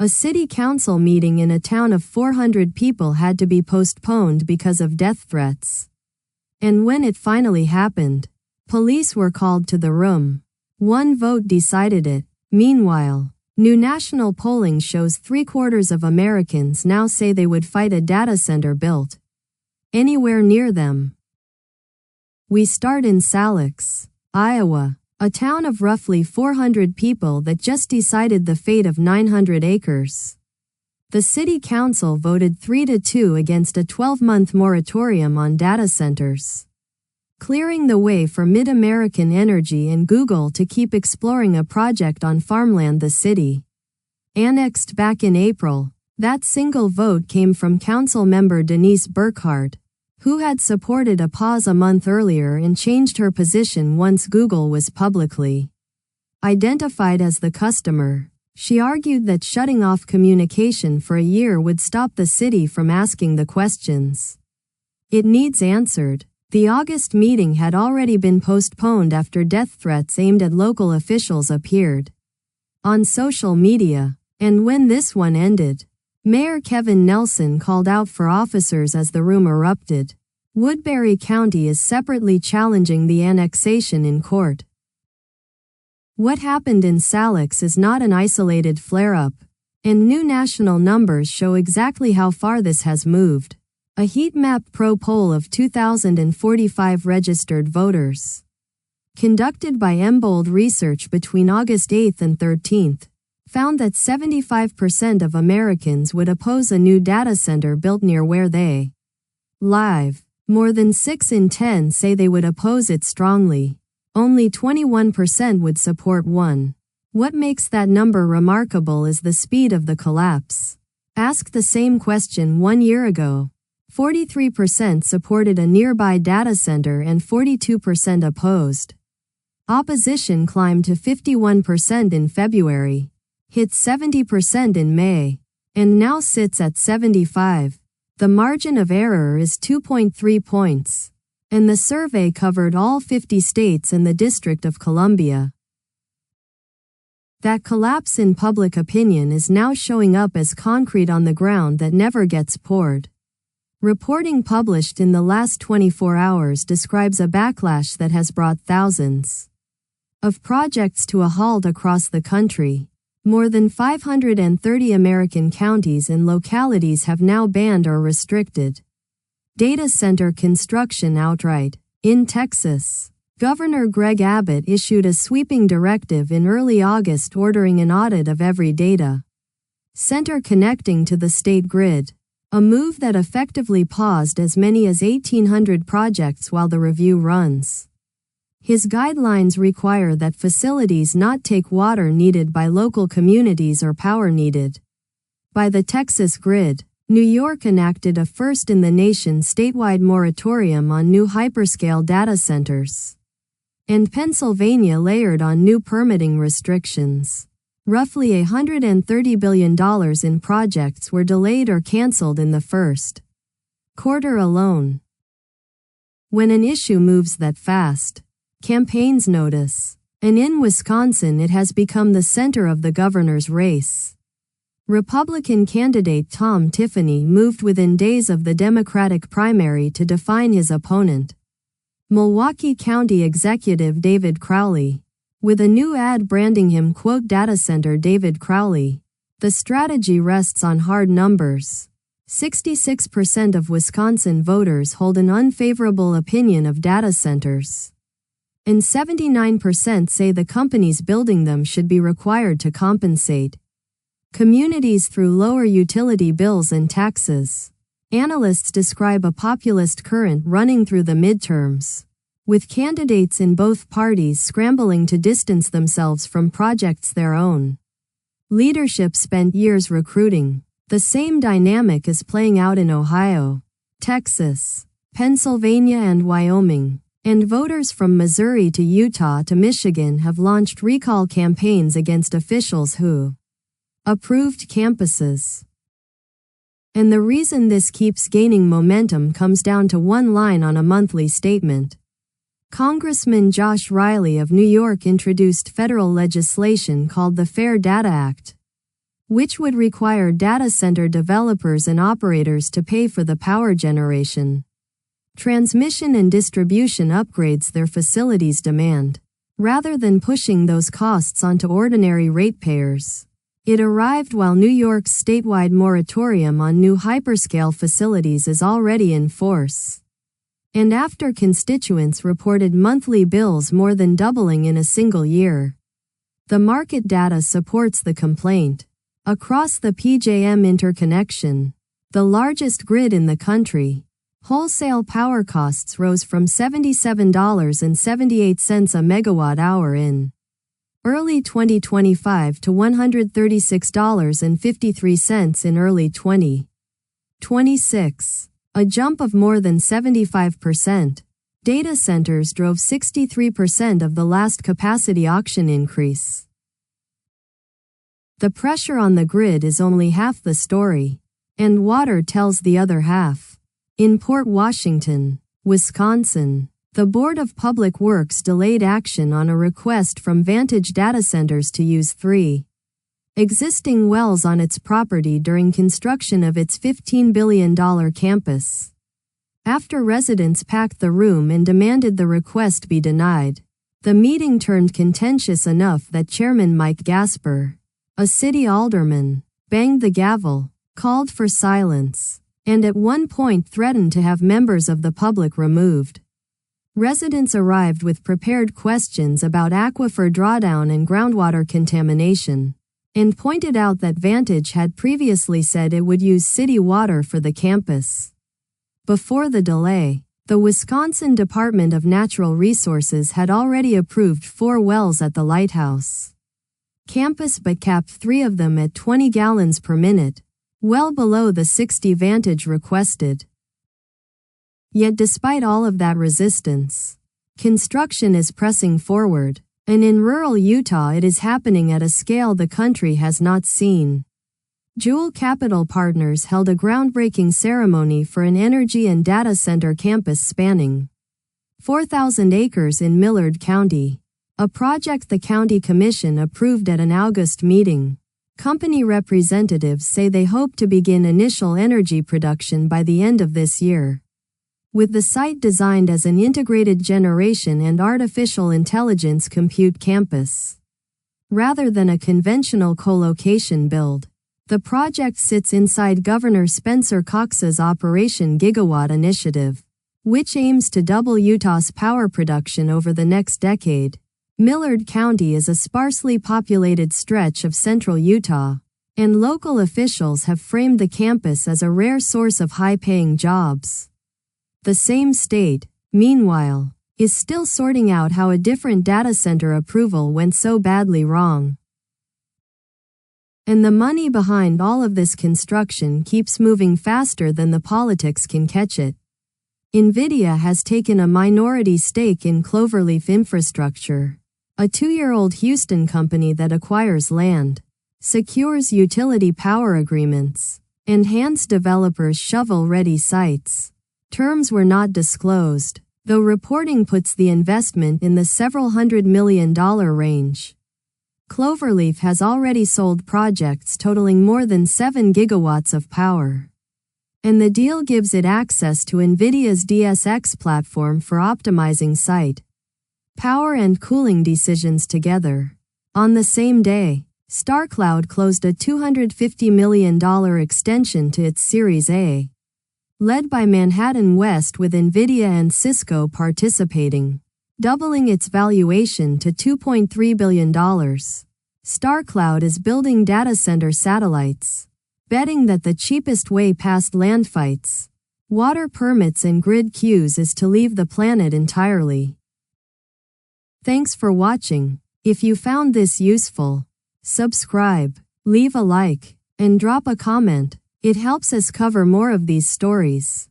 A city council meeting in a town of 400 people had to be postponed because of death threats. And when it finally happened, police were called to the room. One vote decided it. Meanwhile, new national polling shows 3/4 of Americans now say they would fight a data center built anywhere near them. We start in Salix, Iowa, a town of roughly 400 people that just decided the fate of 900 acres. The city council voted 3-2 against a 12-month moratorium on data centers, clearing the way for Mid-American Energy and Google to keep exploring a project on farmland the city annexed back in April. That single vote came from council member Denise Burkhart, who had supported a pause a month earlier and changed her position once Google was publicly identified as the customer. She argued that shutting off communication for a year would stop the city from asking the questions it needs answered. The August meeting had already been postponed after death threats aimed at local officials appeared on social media. And when this one ended, Mayor Kevin Nelson called out for officers as the room erupted. Woodbury County is separately challenging the annexation in court. What happened in Salix is not an isolated flare-up, and new national numbers show exactly how far this has moved. A Heatmap Pro poll of 2,045 registered voters, conducted by Embold Research between August 8 and 13, found that 75% of Americans would oppose a new data center built near where they live. More than 6 in 10 say they would oppose it strongly. Only 21% would support one. What makes that number remarkable is the speed of the collapse. Asked the same question 1 year ago, 43% supported a nearby data center and 42% opposed. Opposition climbed to 51% in February, hit 70% in May, and now sits at 75%. The margin of error is 2.3 points, and the survey covered all 50 states and the District of Columbia. That collapse in public opinion is now showing up as concrete on the ground that never gets poured. Reporting published in the last 24 hours describes a backlash that has brought thousands of projects to a halt across the country. More than 530 American counties and localities have now banned or restricted data center construction outright. In Texas, Governor Greg Abbott issued a sweeping directive in early August ordering an audit of every data center connecting to the state grid, a move that effectively paused as many as 1,800 projects while the review runs. His guidelines require that facilities not take water needed by local communities or power needed by the Texas grid. New York enacted a first-in-the-nation statewide moratorium on new hyperscale data centers, and Pennsylvania layered on new permitting restrictions. Roughly $130 billion in projects were delayed or canceled in the first quarter alone. When an issue moves that fast, campaigns notice, and in Wisconsin it has become the center of the governor's race. Republican candidate Tom Tiffany moved within days of the Democratic primary to define his opponent, Milwaukee County Executive David Crowley, with a new ad branding him "Data Center David Crowley." The strategy rests on hard numbers. 66% of Wisconsin voters hold an unfavorable opinion of data centers, and 79% say the companies building them should be required to compensate communities through lower utility bills and taxes. Analysts describe a populist current running through the midterms, with candidates in both parties scrambling to distance themselves from projects their own leadership spent years recruiting. The same dynamic is playing out in Ohio, Texas, Pennsylvania and Wyoming. And voters from Missouri to Utah to Michigan have launched recall campaigns against officials who approved campuses. And the reason this keeps gaining momentum comes down to one line on a monthly statement. Congressman Josh Riley of New York introduced federal legislation called the Fair Data Act, which would require data center developers and operators to pay for the power generation, transmission and distribution upgrades their facilities demand, rather than pushing those costs onto ordinary ratepayers. It arrived while New York's statewide moratorium on new hyperscale facilities is already in force, and after constituents reported monthly bills more than doubling in a single year. The market data supports the complaint. Across the PJM interconnection, the largest grid in the country, wholesale power costs rose from $77.78 a megawatt-hour in early 2025 to $136.53 in early 2026, a jump of more than 75%. Data centers drove 63% of the last capacity auction increase. The pressure on the grid is only half the story, and water tells the other half. In Port Washington, Wisconsin, the Board of Public Works delayed action on a request from Vantage Data Centers to use 3 existing wells on its property during construction of its $15 billion campus. After residents packed the room and demanded the request be denied, the meeting turned contentious enough that Chairman Mike Gasper, a city alderman, banged the gavel, called for silence, and at one point threatened to have members of the public removed. Residents arrived with prepared questions about aquifer drawdown and groundwater contamination, and pointed out that Vantage had previously said it would use city water for the campus. Before the delay, the Wisconsin Department of Natural Resources had already approved 4 wells at the lighthouse campus but capped 3 of them at 20 gallons per minute, well below the 60 Vantage requested. Yet despite all of that resistance, construction is pressing forward, and in rural Utah it is happening at a scale the country has not seen. Jewel Capital Partners held a groundbreaking ceremony for an energy and data center campus spanning 4,000 acres in Millard County, a project the county commission approved at an August meeting. Company representatives say they hope to begin initial energy production by the end of this year, with the site designed as an integrated generation and artificial intelligence compute campus, rather than a conventional co-location build. The project sits inside Governor Spencer Cox's Operation Gigawatt initiative, which aims to double Utah's power production over the next decade. Millard County is a sparsely populated stretch of central Utah, and local officials have framed the campus as a rare source of high-paying jobs. The same state, meanwhile, is still sorting out how a different data center approval went so badly wrong. And the money behind all of this construction keeps moving faster than the politics can catch it. NVIDIA has taken a minority stake in Cloverleaf Infrastructure, a 2-year-old Houston company that acquires land, secures utility power agreements, and hands developers shovel-ready sites. Terms were not disclosed, though reporting puts the investment in the several $100 million range. Cloverleaf has already sold projects totaling more than 7 gigawatts of power, and the deal gives it access to NVIDIA's DSX platform for optimizing site power and cooling decisions together. On the same day, StarCloud closed a $250 million extension to its Series A, led by Manhattan West with NVIDIA and Cisco participating, doubling its valuation to $2.3 billion. StarCloud is building data center satellites, betting that the cheapest way past land fights, water permits and grid queues is to leave the planet entirely. Thanks for watching. If you found this useful, subscribe, leave a like, and drop a comment. It helps us cover more of these stories.